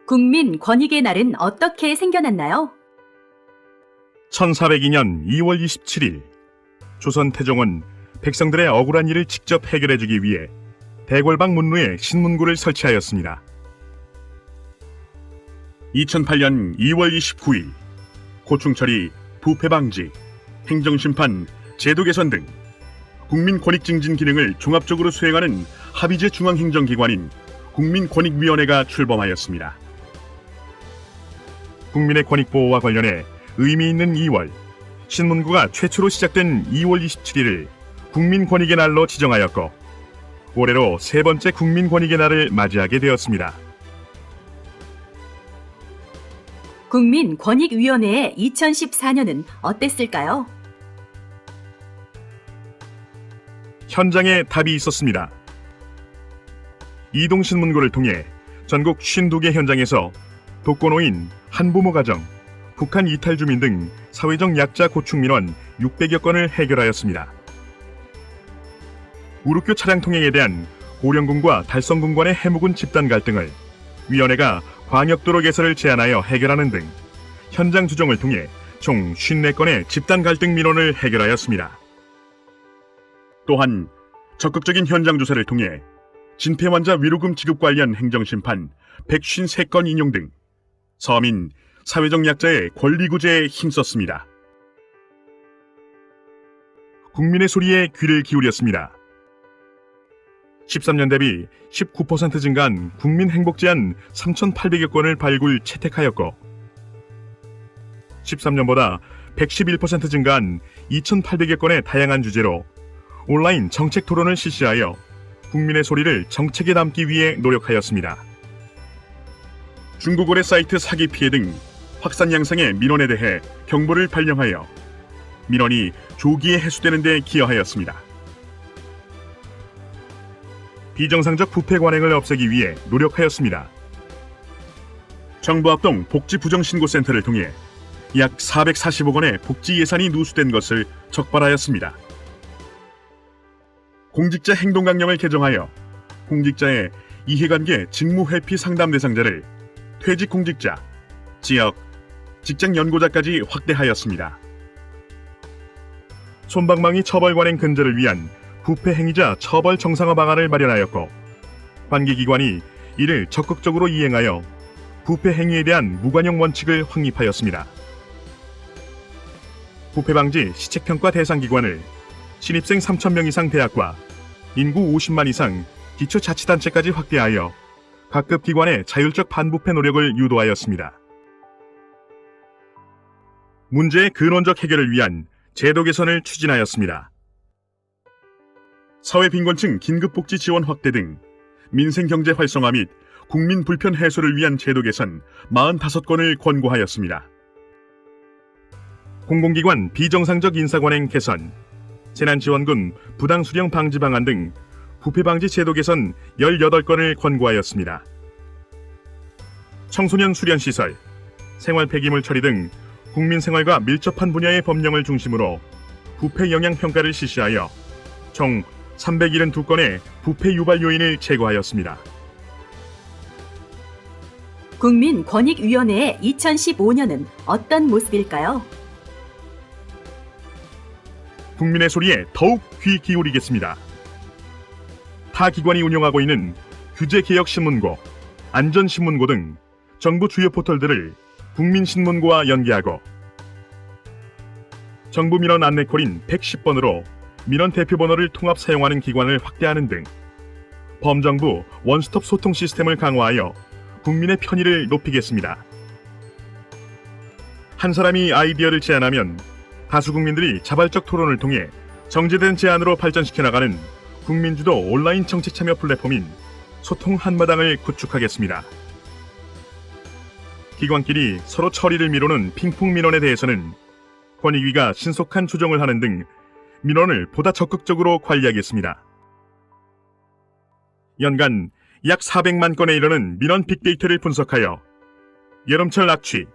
국민권익의 날은 어떻게 생겨났나요? 1402년 2월 27일 조선 태종은 백성들의 억울한 일을 직접 해결해주기 위해 대궐방 문루에 신문고를 설치하였습니다. 2008년 2월 29일 고충처리, 부패방지, 행정심판, 제도개선 등 국민권익 증진 기능을 종합적으로 수행하는 합의제 중앙행정기관인 국민권익위원회가 출범하였습니다. 국민의 권익 보호와 관련해 의미 있는 2월, 신문고가 최초로 시작된 2월 27일을 국민권익의 날로 지정하였고 올해로 세 번째 국민권익의 날을 맞이하게 되었습니다. 국민권익위원회의 2014년은 어땠을까요? 현장에 답이 있었습니다. 이동신문고를 통해 전국 52개 현장에서 독거노인, 한부모 가정, 북한 이탈 주민 등 사회적 약자 고충 민원 600여 건을 해결하였습니다. 우루교 차량 통행에 대한 고령군과 달성군 간의 해묵은 집단 갈등을 위원회가 광역도로 개설을 제안하여 해결하는 등 현장 조정을 통해 총 54건의 집단 갈등 민원을 해결하였습니다. 또한 적극적인 현장 조사를 통해 진폐 환자 위로금 지급 관련 행정심판 153건 인용 등 서민, 사회적 약자의 권리 구제에 힘썼습니다. 국민의 소리에 귀를 기울였습니다. 13년 대비 19% 증가한 국민행복제안 3,800여 건을 발굴 채택하였고 13년보다 111% 증가한 2,800여 건의 다양한 주제로 온라인 정책 토론을 실시하여 국민의 소리를 정책에 담기 위해 노력하였습니다. 중고거래 사이트 사기 피해 등 확산 양상의 민원에 대해 경보를 발령하여 민원이 조기에 해소되는 데 기여하였습니다. 비정상적 부패 관행을 없애기 위해 노력하였습니다. 정부 합동 복지부정신고센터를 통해 약 440억 원의 복지 예산이 누수된 것을 적발하였습니다. 공직자 행동강령을 개정하여 공직자의 이해관계 직무회피 상담 대상자를 퇴직 공직자, 지역, 직장 연고자까지 확대하였습니다. 솜방망이 처벌 관행 근절을 위한 부패 행위자 처벌 정상화 방안을 마련하였고 관계기관이 이를 적극적으로 이행하여 부패 행위에 대한 무관용 원칙을 확립하였습니다. 부패 방지 시책평가 대상 기관을 신입생 3,000명 이상 대학과 인구 50만 이상 기초자치단체까지 확대하여 각급 기관의 자율적 반부패 노력을 유도하였습니다. 문제의 근원적 해결을 위한 제도 개선을 추진하였습니다. 사회 빈곤층 긴급복지 지원 확대 등 민생경제 활성화 및 국민 불편 해소를 위한 제도 개선 45건을 권고하였습니다. 공공기관 비정상적 인사관행 개선, 재난지원금 부당수령 방지 방안 등 부패방지 제도 개선 18건을 권고하였습니다. 청소년 수련시설, 생활 폐기물 처리 등 국민생활과 밀접한 분야의 법령을 중심으로 부패 영향평가를 실시하여 총 372건의 부패 유발 요인을 제거하였습니다. 국민권익위원회의 2015년은 어떤 모습일까요? 국민의 소리에 더욱 귀 기울이겠습니다. 타 기관이 운영하고 있는 규제개혁신문고, 안전신문고 등 정부 주요 포털들을 국민신문고와 연계하고 정부 민원 안내콜인 110번으로 민원 대표번호를 통합 사용하는 기관을 확대하는 등 범정부 원스톱 소통 시스템을 강화하여 국민의 편의를 높이겠습니다. 한 사람이 아이디어를 제안하면 다수 국민들이 자발적 토론을 통해 정제된 제안으로 발전시켜 나가는 국민주도 온라인 정책 참여 플랫폼인 소통 한마당을 구축하겠습니다. 기관끼리 서로 처리를 미루는 핑퐁 민원에 대해서는 권익위가 신속한 조정을 하는 등 민원을 보다 적극적으로 관리하겠습니다. 연간 약 400만 건에 이르는 민원 빅데이터를 분석하여 여름철 악취,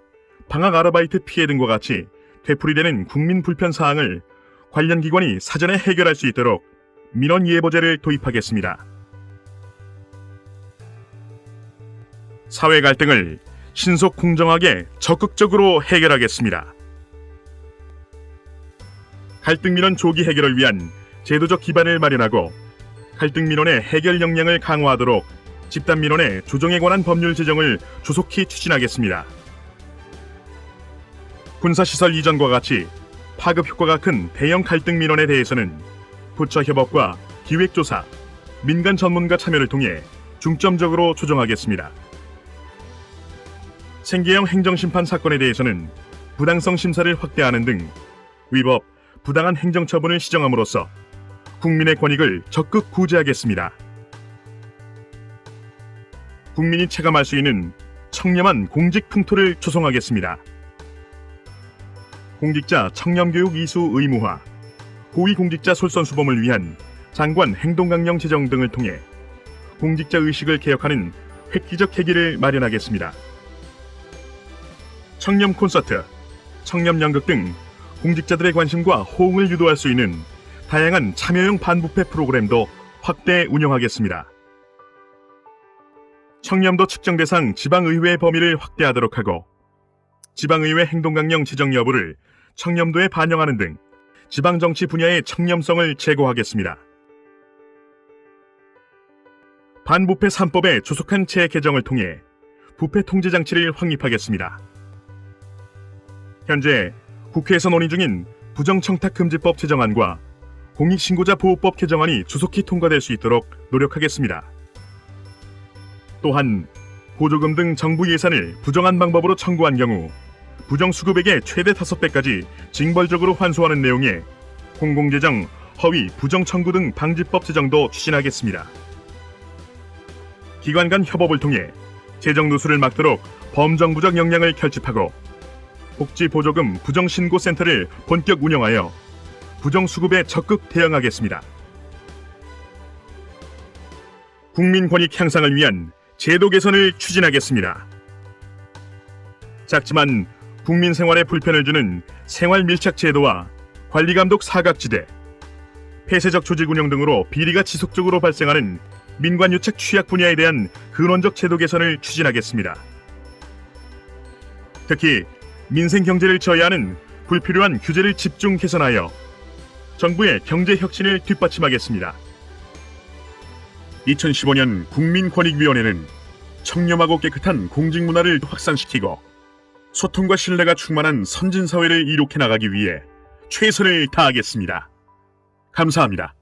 방학 아르바이트 피해 등과 같이 되풀이되는 국민 불편 사항을 관련 기관이 사전에 해결할 수 있도록 민원 예보제를 도입하겠습니다. 사회 갈등을 신속 공정하게 적극적으로 해결하겠습니다. 갈등 민원 조기 해결을 위한 제도적 기반을 마련하고 갈등 민원의 해결 역량을 강화하도록 집단 민원의 조정에 관한 법률 제정을 조속히 추진하겠습니다. 군사시설 이전과 같이 파급 효과가 큰 대형 갈등 민원에 대해서는 부처 협업과 기획조사, 민간 전문가 참여를 통해 중점적으로 조정하겠습니다. 생계형 행정심판 사건에 대해서는 부당성 심사를 확대하는 등 위법, 부당한 행정처분을 시정함으로써 국민의 권익을 적극 구제하겠습니다. 국민이 체감할 수 있는 청렴한 공직 풍토를 조성하겠습니다. 공직자 청렴교육 이수 의무화, 고위공직자 솔선수범을 위한 장관 행동강령 제정 등을 통해 공직자 의식을 개혁하는 획기적 계기를 마련하겠습니다. 청렴 콘서트, 청렴 연극 등 공직자들의 관심과 호응을 유도할 수 있는 다양한 참여형 반부패 프로그램도 확대 운영하겠습니다. 청렴도 측정 대상 지방의회 범위를 확대하도록 하고 지방의회 행동강령 제정 여부를 청렴도에 반영하는 등 지방정치 분야의 청렴성을 제고하겠습니다. 반부패 3법의 조속한 재개정을 통해 부패 통제 장치를 확립하겠습니다. 현재 국회에서 논의 중인 부정청탁금지법 제정안과 공익신고자 보호법 개정안이 조속히 통과될 수 있도록 노력하겠습니다. 또한 보조금 등 정부 예산을 부정한 방법으로 청구한 경우 부정수급액의 최대 5배까지 징벌적으로 환수하는 내용의 공공재정, 허위, 부정청구 등 방지법 제정도 추진하겠습니다. 기관 간 협업을 통해 재정 누수를 막도록 범정부적 역량을 결집하고 복지보조금 부정신고센터를 본격 운영하여 부정수급에 적극 대응하겠습니다. 국민 권익 향상을 위한 제도 개선을 추진하겠습니다. 작지만 국민 생활에 불편을 주는 생활 밀착 제도와 관리감독 사각지대, 폐쇄적 조직 운영 등으로 비리가 지속적으로 발생하는 민관 유착 취약 분야에 대한 근원적 제도 개선을 추진하겠습니다. 특히 민생 경제를 저해하는 불필요한 규제를 집중 개선하여 정부의 경제 혁신을 뒷받침하겠습니다. 2015년 국민권익위원회는 청렴하고 깨끗한 공직 문화를 확산시키고 소통과 신뢰가 충만한 선진사회를 이룩해 나가기 위해 최선을 다하겠습니다. 감사합니다.